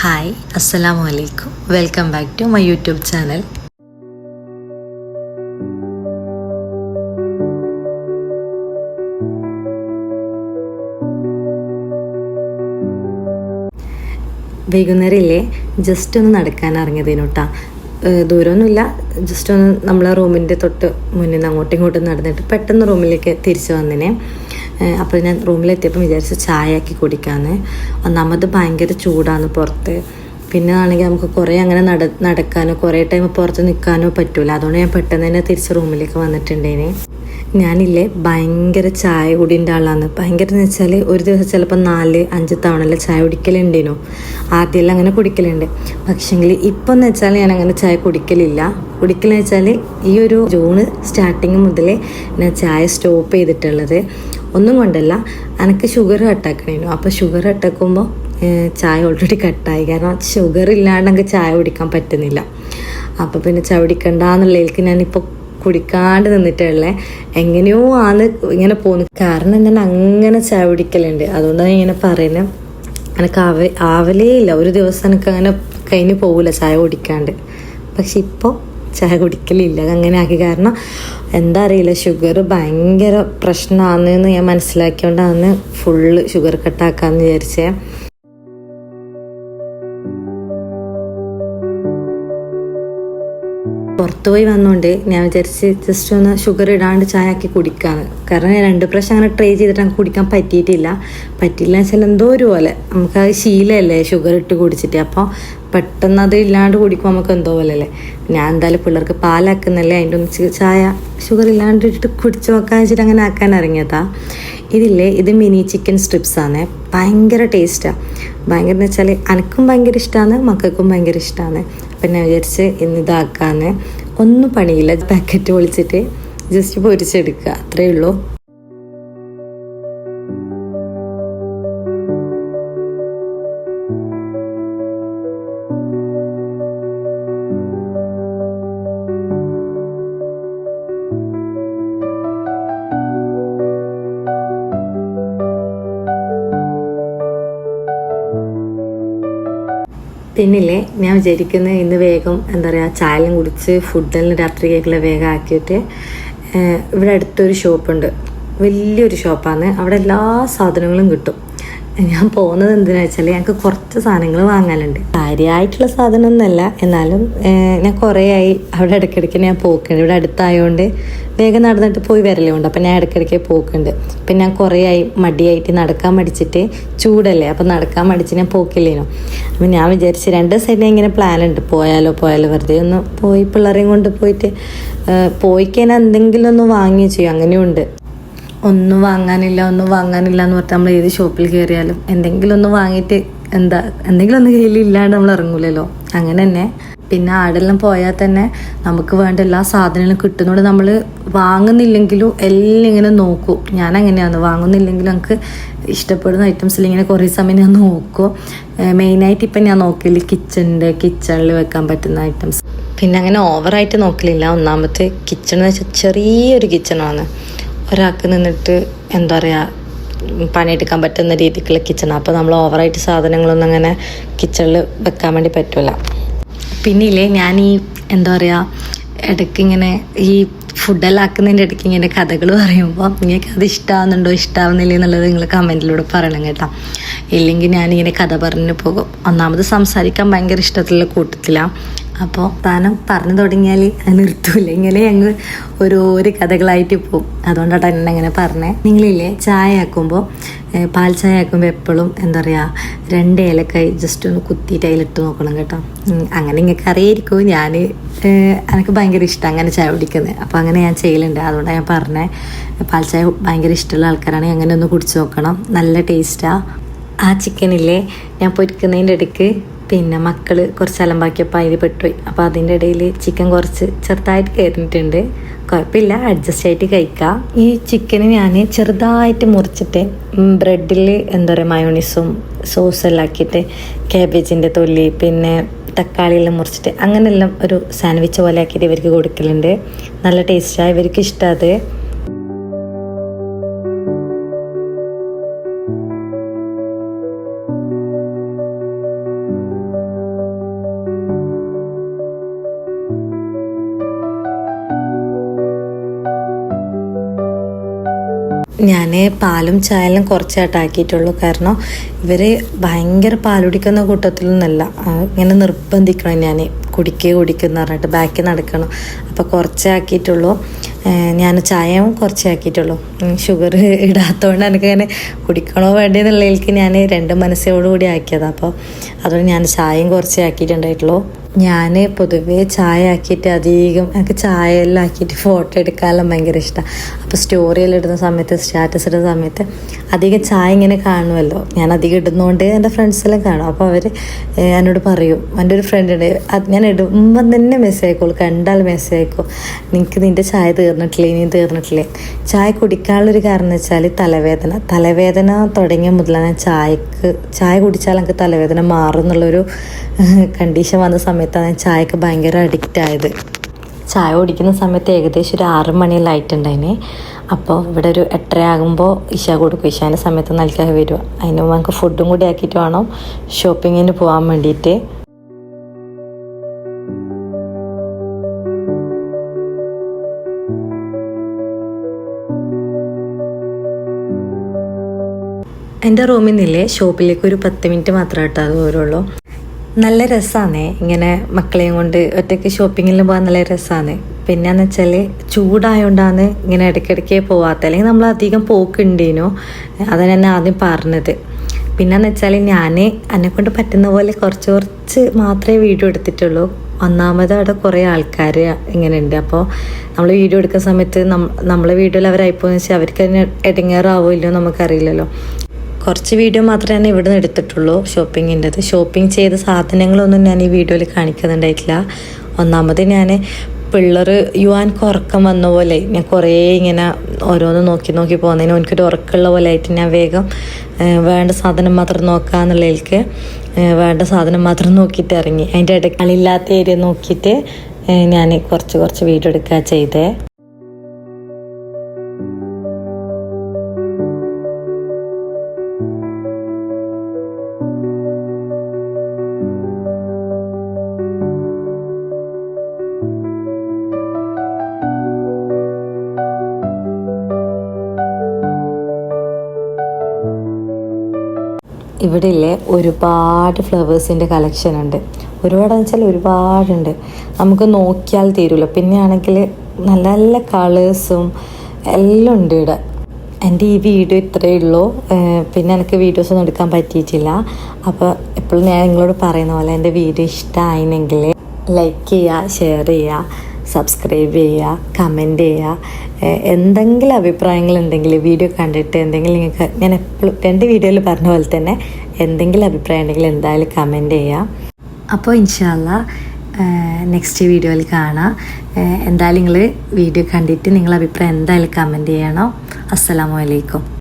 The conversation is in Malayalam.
ഹായ്, അസ്സലാമു അലൈക്കും. Welcome back to my YouTube channel. വൈകുന്നേരമില്ലേ, ജസ്റ്റ് ഒന്ന് നടക്കാൻ ഇറങ്ങിയതിനു കേട്ടോ. ദൂരമൊന്നുമില്ല, ജസ്റ്റ് ഒന്ന് നമ്മളെ റൂമിൻ്റെ തൊട്ട് മുന്നിൽ നിന്ന് അങ്ങോട്ടും ഇങ്ങോട്ടും നടന്നിട്ട് പെട്ടെന്ന് റൂമിലേക്ക് തിരിച്ചു വന്നിനെ. അപ്പോൾ ഞാൻ റൂമിലെത്തിയപ്പോൾ വിചാരിച്ച് ചായ ആക്കി കുടിക്കാമെന്ന്. ഒന്നാമത് ഭയങ്കര ചൂടാണ് പുറത്ത്, പിന്നെ ആണെങ്കിൽ നമുക്ക് കുറേ അങ്ങനെ നടക്കാനോ കുറേ ടൈം പുറത്ത് നിൽക്കാനോ പറ്റൂല. അതുകൊണ്ട് ഞാൻ പെട്ടെന്ന് തന്നെ തിരിച്ച് റൂമിലേക്ക് വന്നിട്ടുണ്ടേനെ. ഞാനില്ലേ ഭയങ്കര ചായ കുടിൻ്റെ ആളാണ്. ഭയങ്കര എന്ന് വെച്ചാൽ ഒരു ദിവസം ചിലപ്പോൾ 4-5 തവണ ചായ കുടിക്കലുണ്ടേനു. ആദ്യമെല്ലാം അങ്ങനെ കുടിക്കലുണ്ട്. പക്ഷേങ്കിൽ ഇപ്പം എന്ന് വെച്ചാൽ ഞാൻ അങ്ങനെ ചായ കുടിക്കലെന്ന് വെച്ചാൽ ഈ ഒരു ജൂൺ സ്റ്റാർട്ടിങ് മുതൽ ഞാൻ ചായ സ്റ്റോപ്പ് ചെയ്തിട്ടുള്ളത്. ഒന്നും കൊണ്ടല്ല, എനിക്ക് ഷുഗർ കട്ടാക്കണേനു. അപ്പോൾ ഷുഗർ കട്ടാക്കുമ്പോൾ ചായ ഓൾറെഡി കട്ടായി. കാരണം ഷുഗർ ഇല്ലാണ്ട് എനിക്ക് ചായ കുടിക്കാൻ പറ്റുന്നില്ല. അപ്പോൾ പിന്നെ ചായ കുടിക്കണ്ടെന്നുള്ളതിലേക്ക് ഞാനിപ്പോൾ കുടിക്കാണ്ട് നിന്നിട്ടുള്ളേ. എങ്ങനെയോ ആണ് ഇങ്ങനെ പോകുന്നത്. കാരണം ഞാൻ അങ്ങനെ ചായ കുടിക്കലുണ്ട്. അതുകൊണ്ടാണ് ഇങ്ങനെ പറയുന്നത്. എനിക്ക് ആവലേ ഇല്ല, ഒരു ദിവസം എനിക്ക് അങ്ങനെ കഴിഞ്ഞ് പോകില്ല ചായ കുടിക്കാണ്ട്. പക്ഷെ ഇപ്പോൾ ചായ കുടിക്കലില്ല, അങ്ങനെ ആക്കി. കാരണം എന്താ അറിയില്ല, ഷുഗർ ഭയങ്കര പ്രശ്നമാണെന്ന് ഞാൻ മനസ്സിലാക്കിയോണ്ടാണ് ഫുള്ള് ഷുഗർ കട്ടാക്കാമെന്ന് വിചാരിച്ചേ. പുറത്തു പോയി വന്നുകൊണ്ട് ഞാൻ വിചാരിച്ച് ജസ്റ്റ് ഒന്ന് ഷുഗർ ഇടാണ്ട് ചായ ആക്കി കുടിക്കാന്ന്. കാരണം ഞാൻ 2 പ്രാവശ്യം അങ്ങനെ ട്രൈ ചെയ്തിട്ട് എനിക്ക് കുടിക്കാൻ പറ്റിയിട്ടില്ല എന്ന് വെച്ചാൽ എന്തോ ഒരു പോലെ നമുക്കത് ശീലമല്ലേ ഷുഗർ ഇട്ട് കുടിച്ചിട്ട്. അപ്പോൾ പെട്ടെന്ന് അത് ഇല്ലാണ്ട് കുടിക്കുമ്പോൾ നമുക്ക് എന്തോ പോലെ അല്ലേ. ഞാൻ എന്തായാലും പിള്ളേർക്ക് പാലാക്കുന്നല്ലേ, അതിൻ്റെ ഒന്നിച്ച് ചായ ഷുഗർ ഇല്ലാണ്ട് ഇട്ടിട്ട് കുടിച്ച് നോക്കാൻ വെച്ചിട്ട് അങ്ങനെ ആക്കാൻ ഇറങ്ങിയതാ. ഇത് മിനി ചിക്കൻ സ്ട്രിപ്സാണ്. ഭയങ്കര ടേസ്റ്റാണ്. ഭയങ്കര എന്ന് വെച്ചാൽ എനിക്കും ഭയങ്കര ഇഷ്ടമാണ്, മക്കൾക്കും ഭയങ്കര ഇഷ്ടമാണ്. അപ്പം ഞാൻ വിചാരിച്ച് ഇതാക്കാന്ന്. ഒന്നും പണിയില്ല, പാക്കറ്റ് പൊളിച്ചിട്ട് ജസ്റ്റ് പൊരിച്ചെടുക്കുക, അത്രയേ ഉള്ളൂ. പിന്നില്ലേ, ഞാൻ വിചാരിക്കുന്നത് ഇന്ന് വേഗം എന്താ പറയുക ചായലും കുടിച്ച് ഫുഡെല്ലാം രാത്രി കേക്കിൽ വേഗം ആക്കിയിട്ട് ഇവിടെ അടുത്തൊരു ഷോപ്പുണ്ട്. വലിയൊരു ഷോപ്പാണ്, അവിടെ എല്ലാ സാധനങ്ങളും കിട്ടും. ഞാൻ പോകുന്നത് എന്തിനാ വെച്ചാൽ ഞങ്ങൾക്ക് കുറച്ച് സാധനങ്ങൾ വാങ്ങാനുണ്ട്. കാര്യമായിട്ടുള്ള സാധനമൊന്നുമല്ല, എന്നാലും ഞാൻ കുറേ ആയി അവിടെ ഇടയ്ക്കിടയ്ക്ക് ഞാൻ പോക്കുണ്ട്. ഇവിടെ അടുത്തായതുകൊണ്ട് വേഗം നടന്നിട്ട് പോയി വരലുണ്ട്. അപ്പം ഞാൻ ഇടയ്ക്കിടയ്ക്ക് പോക്കുണ്ട്. പിന്നെ ഞാൻ കുറേ ആയി മടിയായിട്ട് നടക്കാൻ മടിച്ചിട്ട്, ചൂടല്ലേ അപ്പോൾ നടക്കാൻ മടിച്ച് ഞാൻ പോക്കില്ലേനു. അപ്പം ഞാൻ വിചാരിച്ച് 2 ദിവസമായിട്ട് ഇങ്ങനെ പ്ലാനുണ്ട്, പോയാലോ വെറുതെ ഒന്ന് പോയി പിള്ളേരെയും കൊണ്ട് പോയിട്ട് പോയിക്കഴിഞ്ഞാൽ എന്തെങ്കിലും ഒന്ന് വാങ്ങി ചെയ്യും. അങ്ങനെയുണ്ട്. ഒന്നും വാങ്ങാനില്ല എന്ന് പറഞ്ഞിട്ട് നമ്മൾ ഏത് ഷോപ്പിൽ കയറിയാലും എന്തെങ്കിലും ഒന്ന് വാങ്ങിയിട്ട് എന്തെങ്കിലും ഒന്ന് കയ്യിലില്ലാണ്ട് നമ്മൾ ഇറങ്ങൂലല്ലോ. അങ്ങനെ തന്നെ പിന്നെ ആടെല്ലാം പോയാൽ തന്നെ നമുക്ക് വേണ്ട എല്ലാ സാധനങ്ങളും കിട്ടുന്നതുകൊണ്ട് നമ്മൾ വാങ്ങുന്നില്ലെങ്കിലും എല്ലാം ഇങ്ങനെ നോക്കും. ഞാൻ അങ്ങനെയാണ്, വാങ്ങുന്നില്ലെങ്കിലും നമുക്ക് ഇഷ്ടപ്പെടുന്ന ഐറ്റംസിൽ ഇങ്ങനെ കുറേ സമയം ഞാൻ നോക്കും. മെയിനായിട്ട് ഇപ്പം ഞാൻ നോക്കല് കിച്ചണിൽ വെക്കാൻ പറ്റുന്ന ഐറ്റംസ്. പിന്നെ അങ്ങനെ ഓവറായിട്ട് നോക്കലില്ല. ഒന്നാമത്തെ കിച്ചൺ എന്ന് വെച്ചാൽ ചെറിയൊരു കിച്ചണാണ്. ഒരാൾക്ക് നിന്നിട്ട് എന്താ പറയുക പണിയെടുക്കാൻ പറ്റുന്ന രീതിക്കുള്ള കിച്ചൺ. അപ്പോൾ നമ്മൾ ഓവറായിട്ട് സാധനങ്ങളൊന്നും അങ്ങനെ കിച്ചണിൽ വെക്കാൻ വേണ്ടി പറ്റില്ല. പിന്നില്ലേ, ഞാൻ ഈ എന്താ പറയുക ഇടയ്ക്ക് ഇങ്ങനെ ഈ ഫുഡെല്ലാം ആക്കുന്നതിൻ്റെ ഇടയ്ക്ക് ഇങ്ങനെ കഥകൾ പറയുമ്പോൾ നിങ്ങൾക്ക് അത് ഇഷ്ടമാവുന്നില്ല എന്നുള്ളത് നിങ്ങൾ കമൻറ്റിലൂടെ പറയണം കേട്ടോ. ഇല്ലെങ്കിൽ ഞാനിങ്ങനെ കഥ പറഞ്ഞു പോകും. ഒന്നാമത് സംസാരിക്കാൻ ഭയങ്കര ഇഷ്ടത്തിലുള്ള കൂട്ടത്തിലാണ്. അപ്പോൾ താനം പറഞ്ഞു തുടങ്ങിയാൽ നിർത്തൂല, ഇങ്ങനെ അങ്ങ് ഓരോ കഥകളായിട്ട് പോകും. അതുകൊണ്ടാണ് എന്നെ അങ്ങനെ പറഞ്ഞത്. നിങ്ങളില്ലേ ചായ ആക്കുമ്പോൾ പാൽ ചായ ആക്കുമ്പോൾ എപ്പോഴും എന്താ പറയുക 2 ഏലക്കായ് ജസ്റ്റ് ഒന്ന് കുത്തിയിട്ട് അതിലിട്ട് നോക്കണം കേട്ടോ. അങ്ങനെ നിങ്ങൾക്ക് അറിയായിരിക്കും. എനിക്ക് ഭയങ്കര ഇഷ്ടം അങ്ങനെ ചായ കുടിക്കുന്നത്. അപ്പോൾ അങ്ങനെ ഞാൻ ചെയ്യലുണ്ട്. അതുകൊണ്ടാണ് ഞാൻ പറഞ്ഞത്. പാൽ ചായ ഭയങ്കര ഇഷ്ടമുള്ള ആൾക്കാരാണെങ്കിൽ അങ്ങനെ ഒന്ന് കുടിച്ച് നോക്കണം, നല്ല ടേസ്റ്റാണ്. ആ ചിക്കനില്ലേ ഞാൻ പൊരിക്കുന്നതിൻ്റെ ഇടയ്ക്ക് പിന്നെ മക്കൾ കുറച്ച് അലമ്പാക്കിയപ്പോൾ അതിൽ പെട്ടുപോയി. അപ്പോൾ അതിൻ്റെ ഇടയിൽ ചിക്കൻ കുറച്ച് ചെറുതായിട്ട് കയറിയിട്ടുണ്ട്. കുഴപ്പമില്ല, അഡ്ജസ്റ്റ് ആയിട്ട് കഴിക്കാം. ഈ ചിക്കന് ഞാൻ ചെറുതായിട്ട് മുറിച്ചിട്ട് ബ്രെഡിൽ എന്താ പറയുക മയോണീസും സോസെല്ലാം ആക്കിയിട്ട് ക്യാബേജിൻ്റെ തൊലി പിന്നെ തക്കാളിയെല്ലാം മുറിച്ചിട്ട് അങ്ങനെയെല്ലാം ഒരു സാൻഡ്വിച്ച് പോലെ ആക്കിയിട്ട് ഇവർക്ക് കൊടുക്കലുണ്ട്. നല്ല ടേസ്റ്റാണ്, ഇവർക്ക് ഇഷ്ടം അത്. ഞാൻ പാലും ചായലും കുറച്ചായിട്ടാക്കിയിട്ടുള്ളൂ. കാരണം ഇവർ ഭയങ്കര പാലുടിക്കുന്ന കൂട്ടത്തിലൊന്നല്ല, ഇങ്ങനെ നിർബന്ധിക്കണം ഞാൻ കുടിക്കുന്ന പറഞ്ഞിട്ട് ബാക്കി നടക്കണം. അപ്പോൾ കുറച്ചാക്കിയിട്ടുള്ളൂ. ഞാൻ ചായയും കുറച്ചാക്കിയിട്ടുള്ളൂ. ഷുഗർ ഇടാത്തതുകൊണ്ട് എനിക്കങ്ങനെ കുടിക്കണോ വേണ്ടതെന്നുള്ളതിലേക്ക് ഞാൻ രണ്ട് മനസ്സോടുകൂടി ആക്കിയതാണ്. അപ്പോൾ അതുകൊണ്ട് ഞാൻ ചായയും കുറച്ചേ ആക്കിയിട്ടുണ്ടായിട്ടുള്ളൂ. ഞാൻ പൊതുവേ ചായ ആക്കിയിട്ട് അധികം എനിക്ക് ചായയെല്ലാം ആക്കിയിട്ട് ഫോട്ടോ എടുക്കാനെല്ലാം ഭയങ്കര ഇഷ്ടമാണ്. അപ്പോൾ സ്റ്റോറിയെല്ലാം ഇടുന്ന സമയത്ത്, സ്റ്റാറ്റസ് ഇടുന്ന സമയത്ത് അധികം ചായ ഇങ്ങനെ കാണുമല്ലോ. ഞാൻ അധികം ഇടുന്നതുകൊണ്ട് എൻ്റെ ഫ്രണ്ട്സെല്ലാം കാണും. അപ്പോൾ അവർ എന്നോട് പറയും, എൻ്റെ ഒരു ഫ്രണ്ട് ഉണ്ട്, ഞാൻ ഇടുമ്പം തന്നെ മെസ്സേജ് അയക്കുള്ളൂ, കണ്ടാൽ മെസ്സേജ് അയക്കും, നിനക്ക് നിൻ്റെ ചായ തീർന്നിട്ടില്ലേ, ഇനിയും തീർന്നിട്ടില്ലേ. ചായ കുടിക്കാനുള്ളൊരു കാരണം എന്ന് വെച്ചാൽ തലവേദന തുടങ്ങിയ മുതലാണ് ചായ കുടിച്ചാൽ എനിക്ക് തലവേദന മാറും എന്നുള്ളൊരു കണ്ടീഷൻ വന്ന സമയത്താണ് ഞാൻ ചായക്ക് ഭയങ്കര അഡിക്റ്റ് ആയത്. ചായ കുടിക്കുന്ന സമയത്ത് ഏകദേശം ഒരു 6 മണിയെല്ലാം ആയിട്ടുണ്ടായിന്. അപ്പോൾ ഇവിടെ ഒരു 8:30 ആകുമ്പോൾ ഇശ കൊടുക്കും. ഇശാൻ്റെ സമയത്ത് നൽകാൻ വരിക. അതിന് മുമ്പ് നമുക്ക് ഫുഡും കൂടി ആക്കിയിട്ട് വേണം ഷോപ്പിങ്ങിന് പോകാൻ വേണ്ടിയിട്ട്. എൻ്റെ റൂമിൽ നിന്നില്ലേ ഷോപ്പിലേക്ക് ഒരു 10 മിനിറ്റ് മാത്രമായിട്ട് അത് ദൂരമുള്ളൂ. നല്ല രസമാണ് ഇങ്ങനെ മക്കളെയും കൊണ്ട് ഒറ്റയ്ക്ക് ഷോപ്പിങ്ങിൽ പോകാൻ നല്ല രസമാണ്. പിന്നെയെന്ന് വെച്ചാൽ ചൂടായതുകൊണ്ടാണ് ഇങ്ങനെ ഇടയ്ക്കിടയ്ക്ക് പോവാത്ത, അല്ലെങ്കിൽ നമ്മൾ അധികം പോക്കുണ്ടേനോ, അതാണ് എന്നെ ആദ്യം പറഞ്ഞത്. പിന്നെയെന്ന് വെച്ചാൽ ഞാൻ എന്നെക്കൊണ്ട് പറ്റുന്ന പോലെ കുറച്ച് മാത്രമേ വീഡിയോ എടുത്തിട്ടുള്ളൂ. ഒന്നാമത് അവിടെ കുറേ ആൾക്കാർ ഇങ്ങനെ ഉണ്ട്. അപ്പോൾ നമ്മൾ വീഡിയോ എടുക്കുന്ന സമയത്ത് നമ്മളെ വീഡിയോയിൽ അവരായിപ്പോയെന്ന് വെച്ചാൽ അവർക്ക് തന്നെ ഇടങ്ങേറാവോ ഇല്ലയോ നമുക്കറിയില്ലല്ലോ. കുറച്ച് വീഡിയോ മാത്രമേ ഞാൻ ഇവിടെ നിന്ന് എടുത്തിട്ടുള്ളൂ ഷോപ്പിങ്ങിൻ്റെത്. ഷോപ്പിംഗ് ചെയ്ത സാധനങ്ങളൊന്നും ഞാൻ ഈ വീഡിയോയിൽ കാണിക്കുന്നുണ്ടായിട്ടില്ല. ഒന്നാമത് ഞാൻ പിള്ളേർ യുവാൻക്ക് ഉറക്കം വന്ന പോലെ ഞാൻ കുറേ ഇങ്ങനെ ഓരോന്ന് നോക്കി പോകുന്നതിന് എനിക്കൊരു ഉറക്കമുള്ള പോലെ ആയിട്ട് ഞാൻ വേഗം വേണ്ട സാധനം മാത്രം നോക്കാമെന്നുള്ളതിലേക്ക് വേണ്ട സാധനം മാത്രം നോക്കിയിട്ട് ഇറങ്ങി. അതിൻ്റെ ഇടയ്ക്കളില്ലാത്ത ഏരിയ നോക്കിയിട്ട് ഞാൻ കുറച്ച് വീഡിയോ എടുക്കുക ചെയ്തേ. ഇവിടെ ഇല്ലേ ഒരുപാട് ഫ്ലവേഴ്സിൻ്റെ കളക്ഷൻ ഉണ്ട്. ഒരുപാടെന്ന് വെച്ചാൽ ഒരുപാടുണ്ട്, നമുക്ക് നോക്കിയാൽ തീരുമല്ലോ. പിന്നെ ആണെങ്കിൽ നല്ല നല്ല കളേഴ്സും എല്ലാം ഉണ്ട് ഇവിടെ. എൻ്റെ ഈ വീഡിയോ ഇത്രയേ ഉള്ളൂ. പിന്നെ എനിക്ക് വീഡിയോസൊന്നും എടുക്കാൻ പറ്റിയിട്ടില്ല. അപ്പോൾ എപ്പോഴും ഞാൻ നിങ്ങളോട് പറയുന്ന പോലെ എൻ്റെ വീഡിയോ ഇഷ്ടമായിരുന്നെങ്കിൽ ലൈക്ക് ചെയ്യുക, ഷെയർ ചെയ്യുക, സബ്സ്ക്രൈബ് ചെയ്യുക, കമൻറ്റ് ചെയ്യുക. എന്തെങ്കിലും അഭിപ്രായങ്ങളുണ്ടെങ്കിൽ വീഡിയോ കണ്ടിട്ട് എന്തെങ്കിലും നിങ്ങൾക്ക്, ഞാൻ എപ്പോഴും 2 വീഡിയോയിൽ പറഞ്ഞ പോലെ തന്നെ എന്തെങ്കിലും അഭിപ്രായം ഉണ്ടെങ്കിൽ എന്തായാലും കമൻറ്റ് ചെയ്യുക. അപ്പോൾ ഇൻഷാ അല്ലാഹ് നെക്സ്റ്റ് വീഡിയോയിൽ കാണാം. എന്തായാലും നിങ്ങൾ വീഡിയോ കണ്ടിട്ട് നിങ്ങളുടെ അഭിപ്രായം എന്തായാലും കമൻറ്റ് ചെയ്യണം. അസ്സലാമു അലൈക്കും.